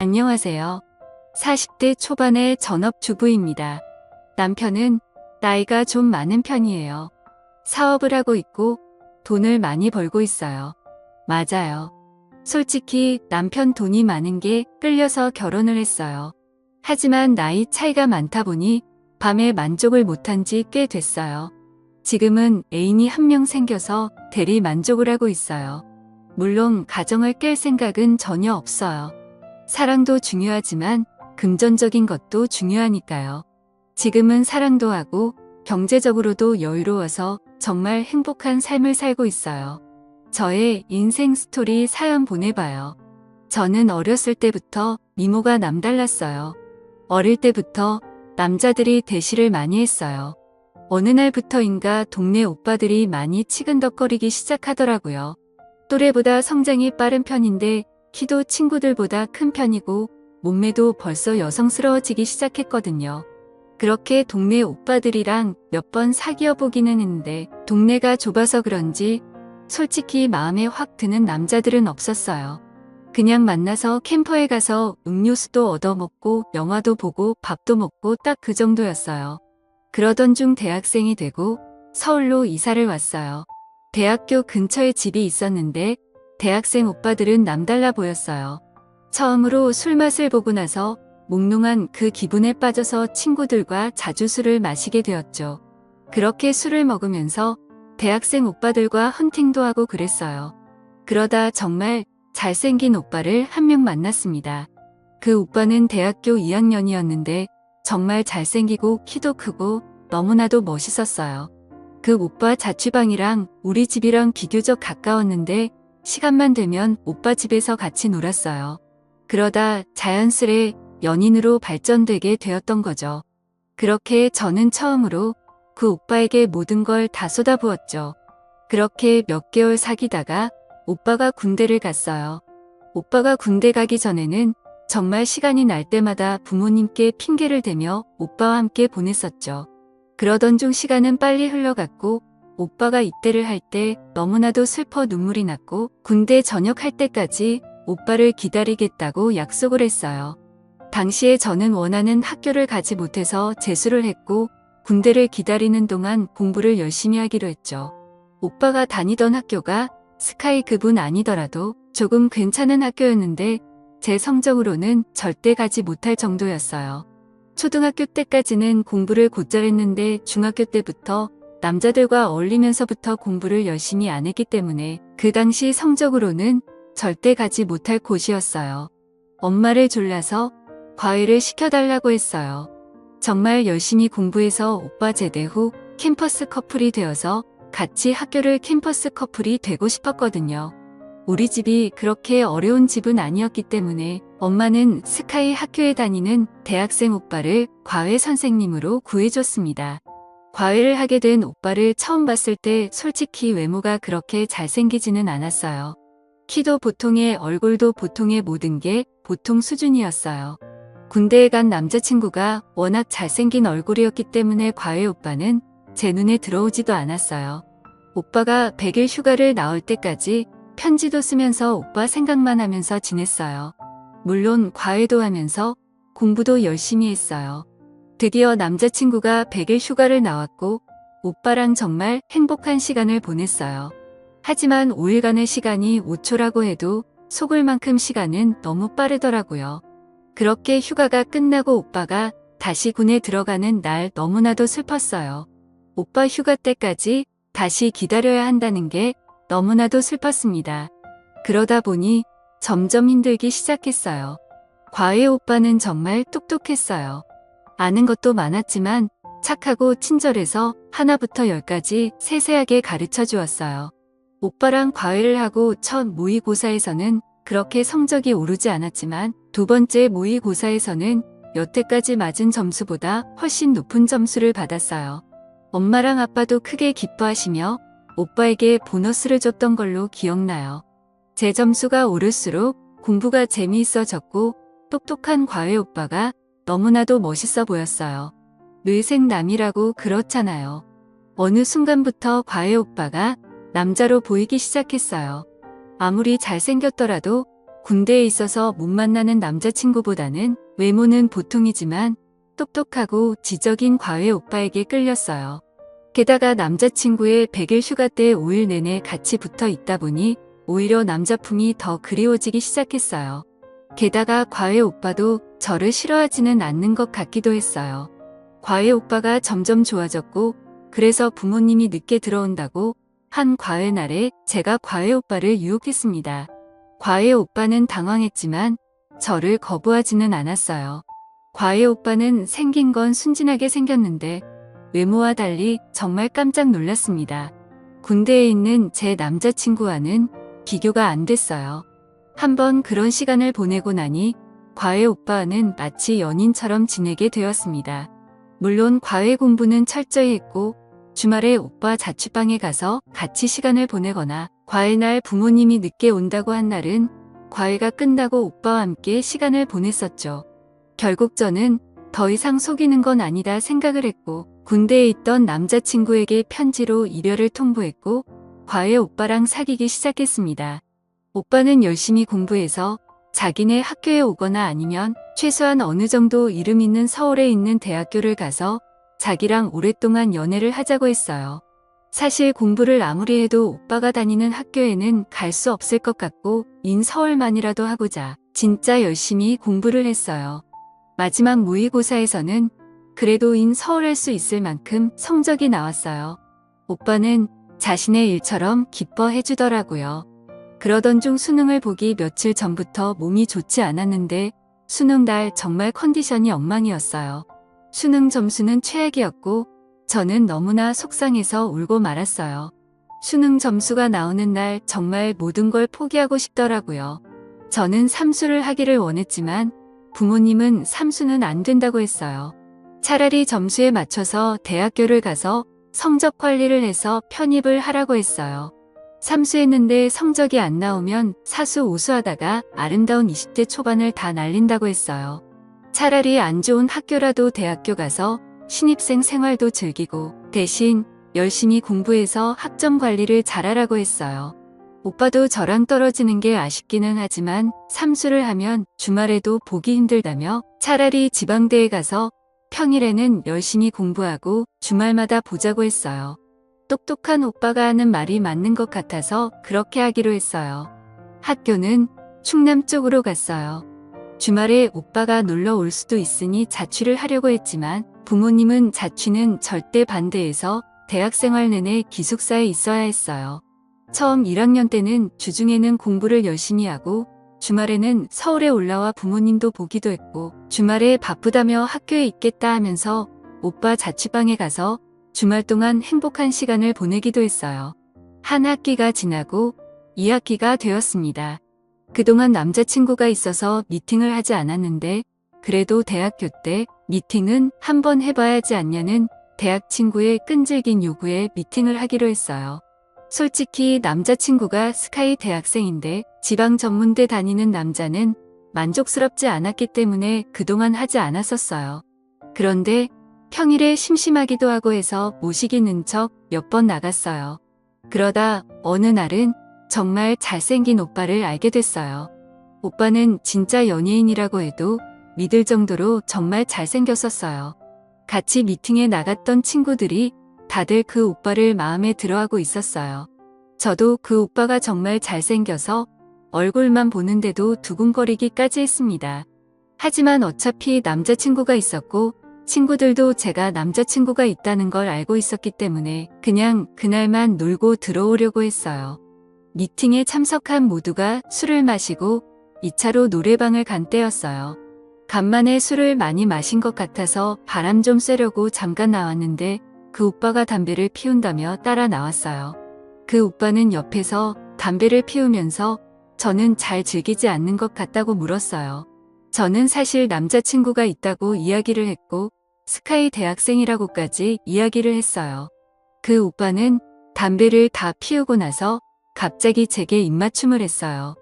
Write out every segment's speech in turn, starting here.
안녕하세요. 40대 초반의 전업주부입니다. 남편은 나이가 좀 많은 편이에요. 사업을 하고 있고 돈을 많이 벌고 있어요. 맞아요. 솔직히 남편 돈이 많은 게 끌려서 결혼을 했어요. 하지만 나이 차이가 많다 보니 밤에 만족을 못한 지 꽤 됐어요. 지금은 애인이 한 명 생겨서 대리 만족을 하고 있어요. 물론 가정을 깰 생각은 전혀 없어요. 사랑도 중요하지만 금전적인 것도 중요하니까요. 지금은 사랑도 하고 경제적으로도 여유로워서 정말 행복한 삶을 살고 있어요. 저의 인생 스토리 사연 보내봐요. 저는 어렸을 때부터 미모가 남달랐어요. 어릴 때부터 남자들이 대시를 많이 했어요. 어느 날부터인가 동네 오빠들이 많이 치근덕거리기 시작하더라고요. 또래보다 성장이 빠른 편인데 키도 친구들보다 큰 편이고 몸매도 벌써 여성스러워지기 시작했거든요. 그렇게 동네 오빠들이랑 몇 번 사귀어 보기는 했는데 동네가 좁아서 그런지 솔직히 마음에 확 드는 남자들은 없었어요. 그냥 만나서 캠퍼에 가서 음료수도 얻어먹고 영화도 보고 밥도 먹고 딱 그 정도였어요. 그러던 중 대학생이 되고 서울로 이사를 왔어요. 대학교 근처에 집이 있었는데 대학생 오빠들은 남달라 보였어요. 처음으로 술맛을 보고 나서 몽롱한 그 기분에 빠져서 친구들과 자주 술을 마시게 되었죠. 그렇게 술을 먹으면서 대학생 오빠들과 헌팅도 하고 그랬어요. 그러다 정말 잘생긴 오빠를 한 명 만났습니다. 그 오빠는 대학교 2학년이었는데 정말 잘생기고 키도 크고 너무나도 멋있었어요. 그 오빠 자취방이랑 우리 집이랑 비교적 가까웠는데 시간만 되면 오빠 집에서 같이 놀았어요. 그러다 자연스레 연인으로 발전되게 되었던 거죠. 그렇게 저는 처음으로 그 오빠에게 모든 걸 다 쏟아부었죠. 그렇게 몇 개월 사귀다가 오빠가 군대를 갔어요. 오빠가 군대 가기 전에는 정말 시간이 날 때마다 부모님께 핑계를 대며 오빠와 함께 보냈었죠. 그러던 중 시간은 빨리 흘러갔고 오빠가 입대를 할 때 너무나도 슬퍼 눈물이 났고 군대 전역할 때까지 오빠를 기다리겠다고 약속을 했어요. 당시에 저는 원하는 학교를 가지 못해서 재수를 했고 군대를 기다리는 동안 공부를 열심히 하기로 했죠. 오빠가 다니던 학교가 스카이급은 아니더라도 조금 괜찮은 학교였는데 제 성적으로는 절대 가지 못할 정도였어요. 초등학교 때까지는 공부를 곧잘 했는데 중학교 때부터 남자들과 어울리면서부터 공부를 열심히 안 했기 때문에 그 당시 성적으로는 절대 가지 못할 곳이었어요. 엄마를 졸라서 과외를 시켜달라고 했어요. 정말 열심히 공부해서 오빠 제대 후 캠퍼스 커플이 되어서 같이 학교를 캠퍼스 커플이 되고 싶었거든요. 우리 집이 그렇게 어려운 집은 아니었기 때문에 엄마는 스카이 학교에 다니는 대학생 오빠를 과외 선생님으로 구해줬습니다. 과외를 하게 된 오빠를 처음 봤을 때 솔직히 외모가 그렇게 잘생기지는 않았어요. 키도 보통의 얼굴도 보통의 모든 게 보통 수준이었어요. 군대에 간 남자친구가 워낙 잘생긴 얼굴이었기 때문에 과외 오빠는 제 눈에 들어오지도 않았어요. 오빠가 100일 휴가를 나올 때까지 편지도 쓰면서 오빠 생각만 하면서 지냈어요. 물론 과외도 하면서 공부도 열심히 했어요. 드디어 남자친구가 100일 휴가를 나왔고 오빠랑 정말 행복한 시간을 보냈어요. 하지만 5일간의 시간이 5초라고 해도 속을 만큼 시간은 너무 빠르더라고요. 그렇게 휴가가 끝나고 오빠가 다시 군에 들어가는 날 너무나도 슬펐어요. 오빠 휴가 때까지 다시 기다려야 한다는 게 너무나도 슬펐습니다. 그러다 보니 점점 힘들기 시작했어요. 과외 오빠는 정말 똑똑했어요. 아는 것도 많았지만 착하고 친절해서 하나부터 열까지 세세하게 가르쳐 주었어요. 오빠랑 과외를 하고 첫 모의고사에서는 그렇게 성적이 오르지 않았지만 두 번째 모의고사에서는 여태까지 맞은 점수보다 훨씬 높은 점수를 받았어요. 엄마랑 아빠도 크게 기뻐하시며 오빠에게 보너스를 줬던 걸로 기억나요. 제 점수가 오를수록 공부가 재미있어졌고 똑똑한 과외 오빠가 너무나도 멋있어 보였어요. 늘 생남이라고 그렇잖아요. 어느 순간부터 과외 오빠가 남자로 보이기 시작했어요. 아무리 잘생겼더라도 군대에 있어서 못 만나는 남자친구보다는 외모는 보통이지만 똑똑하고 지적인 과외 오빠에게 끌렸어요. 게다가 남자친구의 100일 휴가 때 5일 내내 같이 붙어 있다 보니 오히려 남자품이 더 그리워지기 시작했어요. 게다가 과외 오빠도 저를 싫어하지는 않는 것 같기도 했어요. 과외 오빠가 점점 좋아졌고 그래서 부모님이 늦게 들어온다고 한 과외 날에 제가 과외 오빠를 유혹했습니다. 과외 오빠는 당황했지만 저를 거부하지는 않았어요. 과외 오빠는 생긴 건 순진하게 생겼는데 외모와 달리 정말 깜짝 놀랐습니다. 군대에 있는 제 남자친구와는 비교가 안 됐어요. 한번 그런 시간을 보내고 나니 과외 오빠와는 마치 연인처럼 지내게 되었습니다. 물론 과외 공부는 철저히 했고 주말에 오빠 자취방에 가서 같이 시간을 보내거나 과외날 부모님이 늦게 온다고 한 날은 과외가 끝나고 오빠와 함께 시간을 보냈었죠. 결국 저는 더 이상 속이는 건 아니다 생각을 했고 군대에 있던 남자친구에게 편지로 이별을 통보했고 과외 오빠랑 사귀기 시작했습니다. 오빠는 열심히 공부해서 자기네 학교에 오거나 아니면 최소한 어느 정도 이름 있는 서울에 있는 대학교를 가서 자기랑 오랫동안 연애를 하자고 했어요. 사실 공부를 아무리 해도 오빠가 다니는 학교에는 갈 수 없을 것 같고 인서울만이라도 하고자 진짜 열심히 공부를 했어요. 마지막 모의고사에서는 그래도 인서울할 수 있을 만큼 성적이 나왔어요. 오빠는 자신의 일처럼 기뻐해 주더라고요. 그러던 중 수능을 보기 며칠 전부터 몸이 좋지 않았는데 수능 날 정말 컨디션이 엉망이었어요. 수능 점수는 최악이었고 저는 너무나 속상해서 울고 말았어요. 수능 점수가 나오는 날 정말 모든 걸 포기하고 싶더라고요. 저는 삼수를 하기를 원했지만 부모님은 삼수는 안 된다고 했어요. 차라리 점수에 맞춰서 대학교를 가서 성적 관리를 해서 편입을 하라고 했어요. 삼수했는데 성적이 안 나오면 사수 오수하다가 아름다운 20대 초반을 다 날린다고 했어요. 차라리 안 좋은 학교라도 대학교 가서 신입생 생활도 즐기고 대신 열심히 공부해서 학점 관리를 잘하라고 했어요. 오빠도 저랑 떨어지는 게 아쉽기는 하지만 삼수를 하면 주말에도 보기 힘들다며 차라리 지방대에 가서 평일에는 열심히 공부하고 주말마다 보자고 했어요. 똑똑한 오빠가 하는 말이 맞는 것 같아서 그렇게 하기로 했어요. 학교는 충남 쪽으로 갔어요. 주말에 오빠가 놀러 올 수도 있으니 자취를 하려고 했지만 부모님은 자취는 절대 반대해서 대학생활 내내 기숙사에 있어야 했어요. 처음 1학년 때는 주중에는 공부를 열심히 하고 주말에는 서울에 올라와 부모님도 보기도 했고 주말에 바쁘다며 학교에 있겠다 하면서 오빠 자취방에 가서 주말 동안 행복한 시간을 보내기도 했어요. 한 학기가 지나고 2학기가 되었습니다. 그동안 남자친구가 있어서 미팅을 하지 않았는데 그래도 대학교 때 미팅은 한번 해봐야지 않냐는 대학 친구의 끈질긴 요구에 미팅을 하기로 했어요. 솔직히 남자친구가 스카이 대학생인데 지방 전문대 다니는 남자는 만족스럽지 않았기 때문에 그동안 하지 않았었어요. 그런데 평일에 심심하기도 하고 해서 모시기는 척 몇 번 나갔어요. 그러다 어느 날은 정말 잘생긴 오빠를 알게 됐어요. 오빠는 진짜 연예인이라고 해도 믿을 정도로 정말 잘생겼었어요. 같이 미팅에 나갔던 친구들이 다들 그 오빠를 마음에 들어하고 있었어요. 저도 그 오빠가 정말 잘생겨서 얼굴만 보는데도 두근거리기까지 했습니다. 하지만 어차피 남자친구가 있었고 친구들도 제가 남자친구가 있다는 걸 알고 있었기 때문에 그냥 그날만 놀고 들어오려고 했어요. 미팅에 참석한 모두가 술을 마시고 2차로 노래방을 간 때였어요. 간만에 술을 많이 마신 것 같아서 바람 좀 쐬려고 잠깐 나왔는데 그 오빠가 담배를 피운다며 따라 나왔어요. 그 오빠는 옆에서 담배를 피우면서 저는 잘 즐기지 않는 것 같다고 물었어요. 저는 사실 남자친구가 있다고 이야기를 했고 스카이 대학생이라고까지 이야기를 했어요. 그 오빠는 담배를 다 피우고 나서 갑자기 제게 입맞춤을 했어요.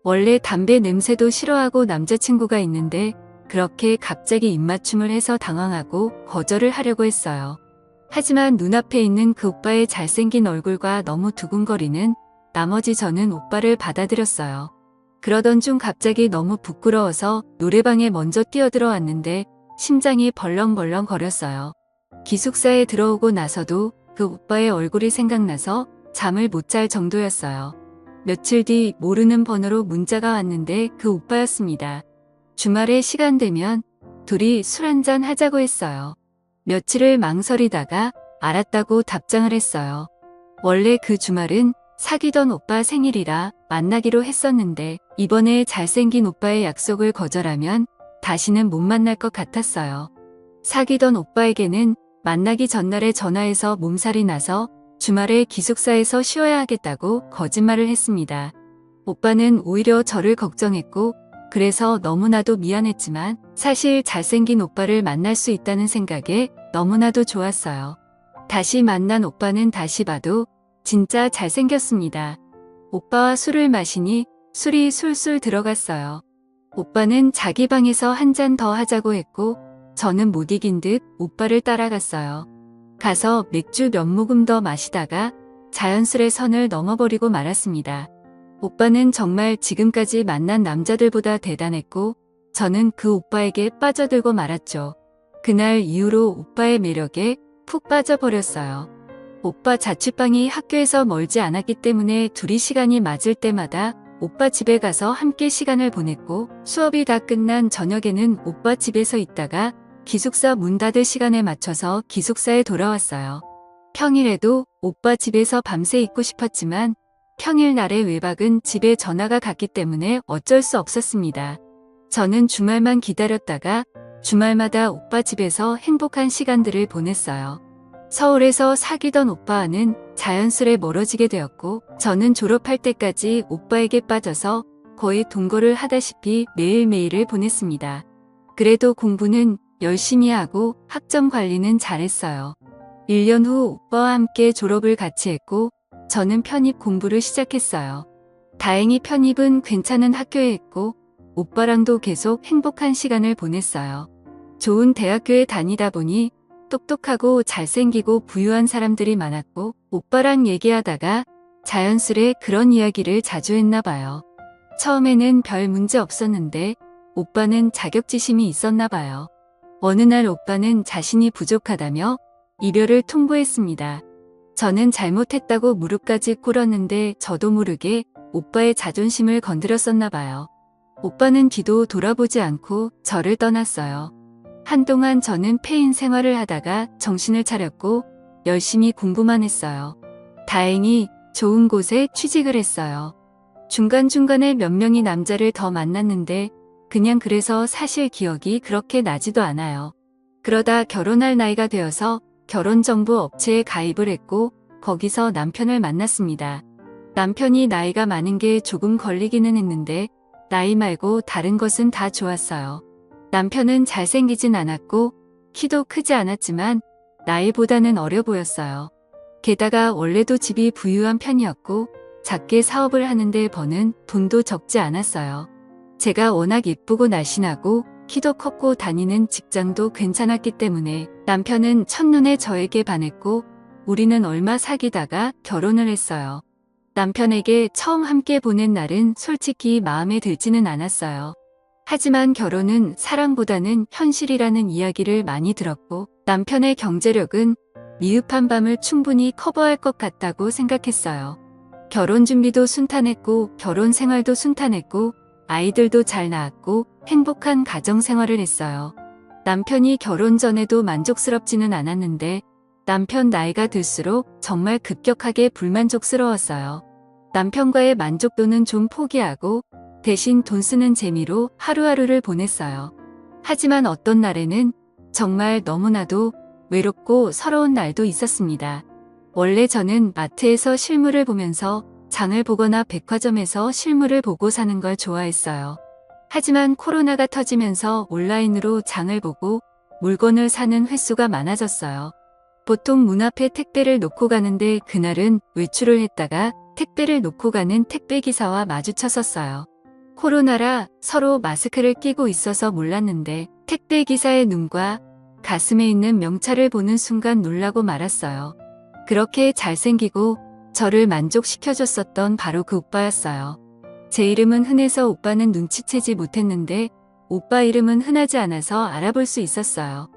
원래 담배 냄새도 싫어하고 남자친구가 있는데 그렇게 갑자기 입맞춤을 해서 당황하고 거절을 하려고 했어요. 하지만 눈앞에 있는 그 오빠의 잘생긴 얼굴과 너무 두근거리는 나머지 저는 오빠를 받아들였어요. 그러던 중 갑자기 너무 부끄러워서 노래방에 먼저 뛰어들어왔는데 심장이 벌렁벌렁 거렸어요. 기숙사에 들어오고 나서도 그 오빠의 얼굴이 생각나서 잠을 못 잘 정도였어요. 며칠 뒤 모르는 번호로 문자가 왔는데 그 오빠였습니다. 주말에 시간 되면 둘이 술 한잔 하자고 했어요. 며칠을 망설이다가 알았다고 답장을 했어요. 원래 그 주말은 사귀던 오빠 생일이라 만나기로 했었는데 이번에 잘생긴 오빠의 약속을 거절하면 다시는 못 만날 것 같았어요. 사귀던 오빠에게는 만나기 전날에 전화해서 몸살이 나서 주말에 기숙사에서 쉬어야 하겠다고 거짓말을 했습니다. 오빠는 오히려 저를 걱정했고 그래서 너무나도 미안했지만 사실 잘생긴 오빠를 만날 수 있다는 생각에 너무나도 좋았어요. 다시 만난 오빠는 다시 봐도 진짜 잘생겼습니다. 오빠와 술을 마시니 술이 술술 들어갔어요. 오빠는 자기 방에서 한 잔 더 하자고 했고 저는 못 이긴 듯 오빠를 따라갔어요. 가서 맥주 몇 모금 더 마시다가 자연스레 선을 넘어버리고 말았습니다. 오빠는 정말 지금까지 만난 남자들보다 대단했고 저는 그 오빠에게 빠져들고 말았죠. 그날 이후로 오빠의 매력에 푹 빠져버렸어요. 오빠 자취방이 학교에서 멀지 않았기 때문에 둘이 시간이 맞을 때마다 오빠 집에 가서 함께 시간을 보냈고 수업이 다 끝난 저녁에는 오빠 집에서 있다가 기숙사 문 닫을 시간에 맞춰서 기숙사에 돌아왔어요. 평일에도 오빠 집에서 밤새 있고 싶었지만 평일날의 외박은 집에 전화가 갔기 때문에 어쩔 수 없었습니다. 저는 주말만 기다렸다가 주말마다 오빠 집에서 행복한 시간들을 보냈어요. 서울에서 사귀던 오빠와는 자연스레 멀어지게 되었고 저는 졸업할 때까지 오빠에게 빠져서 거의 동거를 하다시피 매일매일을 보냈습니다. 그래도 공부는 열심히 하고 학점 관리는 잘했어요. 1년 후 오빠와 함께 졸업을 같이 했고 저는 편입 공부를 시작했어요. 다행히 편입은 괜찮은 학교에 했고 오빠랑도 계속 행복한 시간을 보냈어요. 좋은 대학교에 다니다 보니 똑똑하고 잘생기고 부유한 사람들이 많았고 오빠랑 얘기하다가 자연스레 그런 이야기를 자주 했나 봐요. 처음에는 별 문제 없었는데 오빠는 자격지심이 있었나 봐요. 어느 날 오빠는 자신이 부족하다며 이별을 통보했습니다. 저는 잘못했다고 무릎까지 꿇었는데 저도 모르게 오빠의 자존심을 건드렸었나 봐요. 오빠는 뒤도 돌아보지 않고 저를 떠났어요. 한동안 저는 폐인 생활을 하다가 정신을 차렸고 열심히 공부만 했어요. 다행히 좋은 곳에 취직을 했어요. 중간중간에 몇 명의 남자를 더 만났는데 그냥 그래서 사실 기억이 그렇게 나지도 않아요. 그러다 결혼할 나이가 되어서 결혼정보 업체에 가입을 했고 거기서 남편을 만났습니다. 남편이 나이가 많은 게 조금 걸리기는 했는데 나이 말고 다른 것은 다 좋았어요. 남편은 잘생기진 않았고 키도 크지 않았지만 나이보다는 어려 보였어요. 게다가 원래도 집이 부유한 편이었고 작게 사업을 하는데 버는 돈도 적지 않았어요. 제가 워낙 예쁘고 날씬하고 키도 컸고 다니는 직장도 괜찮았기 때문에 남편은 첫눈에 저에게 반했고 우리는 얼마 사귀다가 결혼을 했어요. 남편에게 처음 함께 보낸 날은 솔직히 마음에 들지는 않았어요. 하지만 결혼은 사랑보다는 현실이라는 이야기를 많이 들었고 남편의 경제력은 미흡한 밤을 충분히 커버할 것 같다고 생각했어요. 결혼 준비도 순탄했고 결혼 생활도 순탄했고 아이들도 잘 낳았고 행복한 가정 생활을 했어요. 남편이 결혼 전에도 만족스럽지는 않았는데 남편 나이가 들수록 정말 급격하게 불만족스러웠어요. 남편과의 만족도는 좀 포기하고 대신 돈 쓰는 재미로 하루하루를 보냈어요. 하지만 어떤 날에는 정말 너무나도 외롭고 서러운 날도 있었습니다. 원래 저는 마트에서 실물을 보면서 장을 보거나 백화점에서 실물을 보고 사는 걸 좋아했어요. 하지만 코로나가 터지면서 온라인으로 장을 보고 물건을 사는 횟수가 많아졌어요. 보통 문 앞에 택배를 놓고 가는데 그날은 외출을 했다가 택배를 놓고 가는 택배기사와 마주쳤었어요. 코로나라 서로 마스크를 끼고 있어서 몰랐는데 택배기사의 눈과 가슴에 있는 명찰을 보는 순간 놀라고 말았어요. 그렇게 잘생기고 저를 만족시켜줬었던 바로 그 오빠였어요. 제 이름은 흔해서 오빠는 눈치채지 못했는데 오빠 이름은 흔하지 않아서 알아볼 수 있었어요.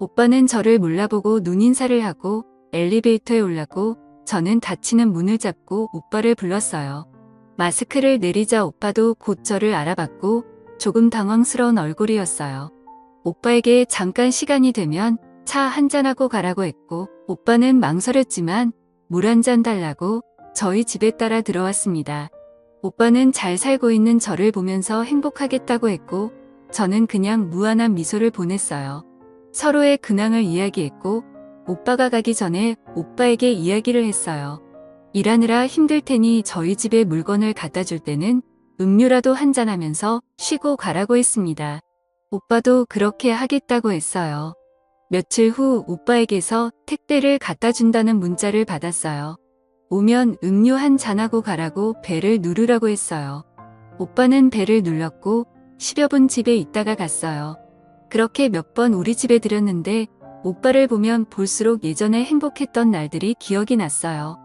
오빠는 저를 몰라보고 눈인사를 하고 엘리베이터에 올랐고 저는 닫히는 문을 잡고 오빠를 불렀어요. 마스크를 내리자 오빠도 곧 저를 알아봤고 조금 당황스러운 얼굴이었어요. 오빠에게 잠깐 시간이 되면 차 한잔하고 가라고 했고 오빠는 망설였지만 물 한 잔 달라고 저희 집에 따라 들어왔습니다. 오빠는 잘 살고 있는 저를 보면서 행복하겠다고 했고 저는 그냥 무한한 미소를 보냈어요. 서로의 근황을 이야기했고 오빠가 가기 전에 오빠에게 이야기를 했어요. 일하느라 힘들 테니 저희 집에 물건을 갖다 줄 때는 음료라도 한잔하면서 쉬고 가라고 했습니다. 오빠도 그렇게 하겠다고 했어요. 며칠 후 오빠에게서 택배를 갖다 준다는 문자를 받았어요. 오면 음료 한 잔하고 가라고 벨을 누르라고 했어요. 오빠는 벨을 눌렀고 10여 분 집에 있다가 갔어요. 그렇게 몇 번 우리 집에 들였는데 오빠를 보면 볼수록 예전에 행복했던 날들이 기억이 났어요.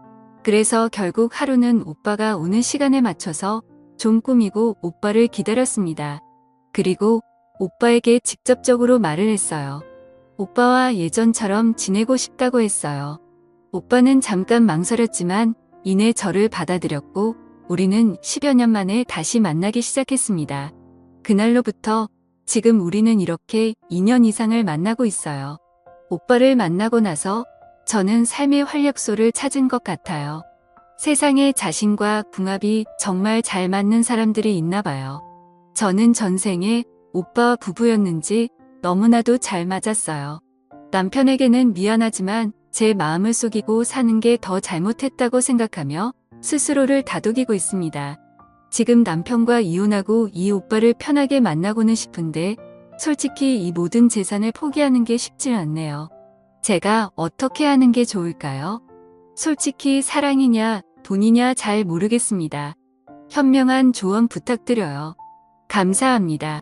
그래서 결국 하루는 오빠가 오는 시간에 맞춰서 좀 꾸미고 오빠를 기다렸습니다. 그리고 오빠에게 직접적으로 말을 했어요. 오빠와 예전처럼 지내고 싶다고 했어요. 오빠는 잠깐 망설였지만 이내 저를 받아들였고 우리는 10여 년 만에 다시 만나기 시작했습니다. 그날로부터 지금 우리는 이렇게 2년 이상을 만나고 있어요. 오빠를 만나고 나서 저는 삶의 활력소를 찾은 것 같아요. 세상에 자신과 궁합이 정말 잘 맞는 사람들이 있나 봐요. 저는 전생에 오빠와 부부였는지 너무나도 잘 맞았어요. 남편에게는 미안하지만 제 마음을 속이고 사는 게 더 잘못했다고 생각하며 스스로를 다독이고 있습니다. 지금 남편과 이혼하고 이 오빠를 편하게 만나고는 싶은데 솔직히 이 모든 재산을 포기하는 게 쉽지 않네요. 제가 어떻게 하는 게 좋을까요? 솔직히 사랑이냐 돈이냐 잘 모르겠습니다. 현명한 조언 부탁드려요. 감사합니다.